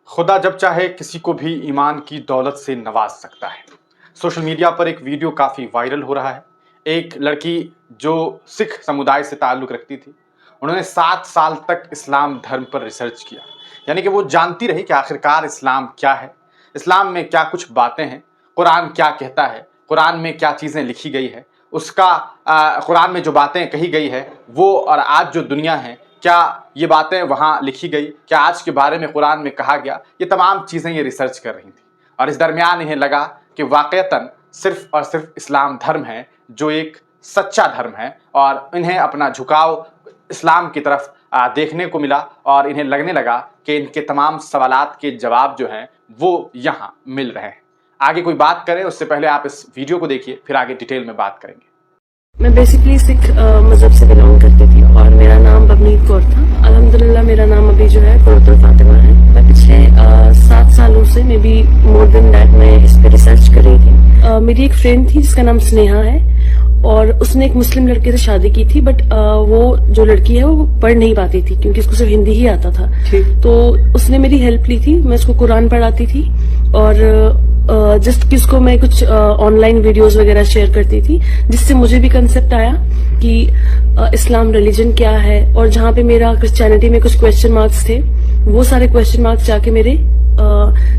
खुदा जब चाहे किसी को भी ईमान की दौलत से नवाज सकता है। सोशल मीडिया पर एक वीडियो काफ़ी वायरल हो रहा है। एक लड़की जो सिख समुदाय से ताल्लुक़ रखती थी, उन्होंने 7 साल तक इस्लाम धर्म पर रिसर्च किया। यानी कि वो जानती रही कि आखिरकार इस्लाम क्या है, इस्लाम में क्या कुछ बातें हैं, कुरान क्या कहता है, कुरान में क्या चीज़ें लिखी गई है, उसका कुरान में जो बातें कही गई है वो और आज जो दुनिया है, क्या ये बातें वहाँ लिखी गई, क्या आज के बारे में कुरान में कहा गया, ये तमाम चीज़ें ये रिसर्च कर रही थी। और इस दरमियान इन्हें लगा कि वाक़ईतन सिर्फ़ और सिर्फ़ इस्लाम धर्म है जो एक सच्चा धर्म है, और इन्हें अपना झुकाव इस्लाम की तरफ देखने को मिला और इन्हें लगने लगा कि इनके तमाम सवालात के जवाब जो हैं वो यहाँ मिल रहे हैं। आगे कोई बात करें उससे पहले आप इस वीडियो को देखिए, फिर आगे डिटेल में बात करेंगे। मैं बेसिकली सिख मज़हब से बिलोंग करती थी और मेरा नाम बबनीत कौर था। अल्हम्दुलिल्लाह मेरा नाम अभी जो है कुर्रतुल फातिमा है। मैं पिछले 7 सालों से may be more than that मैं इस पे रिसर्च कर रही थी। मेरी एक फ्रेंड थी जिसका नाम स्नेहा है और उसने एक मुस्लिम लड़के से शादी की थी, बट वो जो लड़की है वो पढ़ नहीं पाती थी क्योंकि उसको सिर्फ हिंदी ही आता था। तो उसने मेरी हेल्प ली थी, मैं उसको कुरान पढ़ाती थी और जस्ट कि उसको मैं कुछ ऑनलाइन वीडियोस वगैरह शेयर करती थी, जिससे मुझे भी कंसेप्ट आया कि इस्लाम रिलीजन क्या है। और जहाँ पे मेरा क्रिश्चियनिटी में कुछ क्वेश्चन मार्क्स थे, वो सारे क्वेश्चन मार्क्स जाके मेरे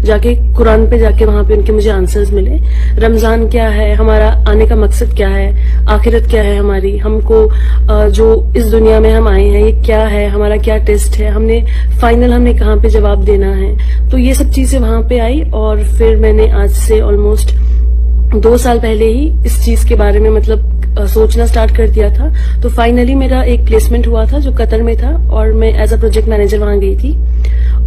जाके कुरान पे जाके वहां पे उनके मुझे आंसर्स मिले। रमजान क्या है, हमारा आने का मकसद क्या है, आखिरत क्या है हमारी, हमको जो इस दुनिया में हम आए हैं ये क्या है, हमारा क्या टेस्ट है, हमने कहाँ पे जवाब देना है। तो ये सब चीजें वहां पे आई और फिर मैंने आज से ऑलमोस्ट 2 साल पहले ही इस चीज के बारे में सोचना स्टार्ट कर दिया था। तो फाइनली मेरा एक प्लेसमेंट हुआ था जो कतर में था और मैं एज अ प्रोजेक्ट मैनेजर वहां गई थी।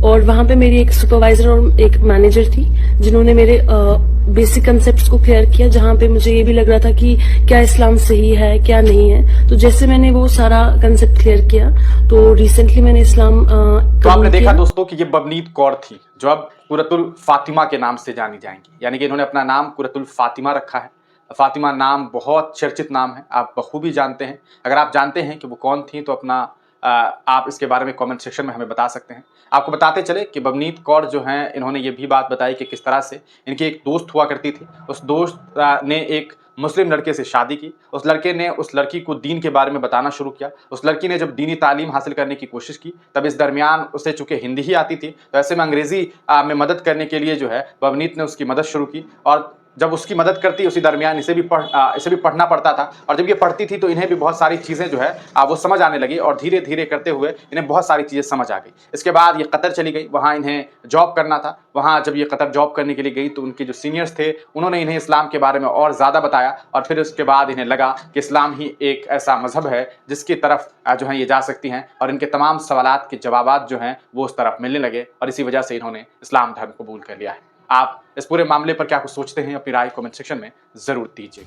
और वहां पे मेरी एक सुपरवाइजर और एक मैनेजर थी जिन्होंने मेरे बेसिक कंसेप्ट्स को क्लियर किया, जहां पे मुझे ये भी लग रहा था कि क्या इस्लाम सही है क्या नहीं है। तो जैसे मैंने वो सारा कंसेप्ट क्लियर किया तो रिसेंटली मैंने इस्लाम तो आपने देखा दोस्तों कि ये बबनीत कौर थी जो अब कुर्रतुल फातिमा के नाम से जानी जाएंगी। यानी कि इन्होंने अपना नाम कुर्रतुल फातिमा रखा है। फातिमा नाम बहुत चर्चित नाम है, आप बखूबी जानते हैं। अगर आप जानते हैं कि वो कौन थी तो अपना आप इसके बारे में कमेंट सेक्शन में हमें बता सकते हैं। आपको बताते चले कि बबनीत कौर जो हैं इन्होंने ये भी बात बताई कि किस तरह से इनकी एक दोस्त हुआ करती थी। उस दोस्त ने एक मुस्लिम लड़के से शादी की। उस लड़के ने उस लड़की को दीन के बारे में बताना शुरू किया। उस लड़की ने जब दीनी तालीम हासिल करने की कोशिश की, तब इस दरमियान उसे चूँकि हिंदी ही आती थी, तो ऐसे में अंग्रेज़ी में मदद करने के लिए जो है बबनीत ने उसकी मदद शुरू की। और जब उसकी मदद करती उसी दरमियान इसे भी पढ़ना पड़ता था। और जब ये पढ़ती थी तो इन्हें भी बहुत सारी चीज़ें जो है वो समझ आने लगी और धीरे धीरे करते हुए इन्हें बहुत सारी चीज़ें समझ आ गई। इसके बाद ये कतर चली गई, वहाँ इन्हें जॉब करना था। वहाँ जब ये कतर जॉब करने के लिए गई तो उनके जो सीनियर्स थे उन्होंने इन्हें इस्लाम के बारे में और ज़्यादा बताया। और फिर उसके बाद इन्हें लगा कि इस्लाम ही एक ऐसा मज़हब है जिसकी तरफ जो है ये जा सकती हैं, और इनके तमाम सवालात के जवाबात जो हैं वो उस तरफ मिलने लगे और इसी वजह से इन्होंने इस्लाम धर्म कबूल कर लिया है। आप इस पूरे मामले पर क्या कुछ सोचते हैं, अपनी राय कमेंट सेक्शन में ज़रूर दीजिए।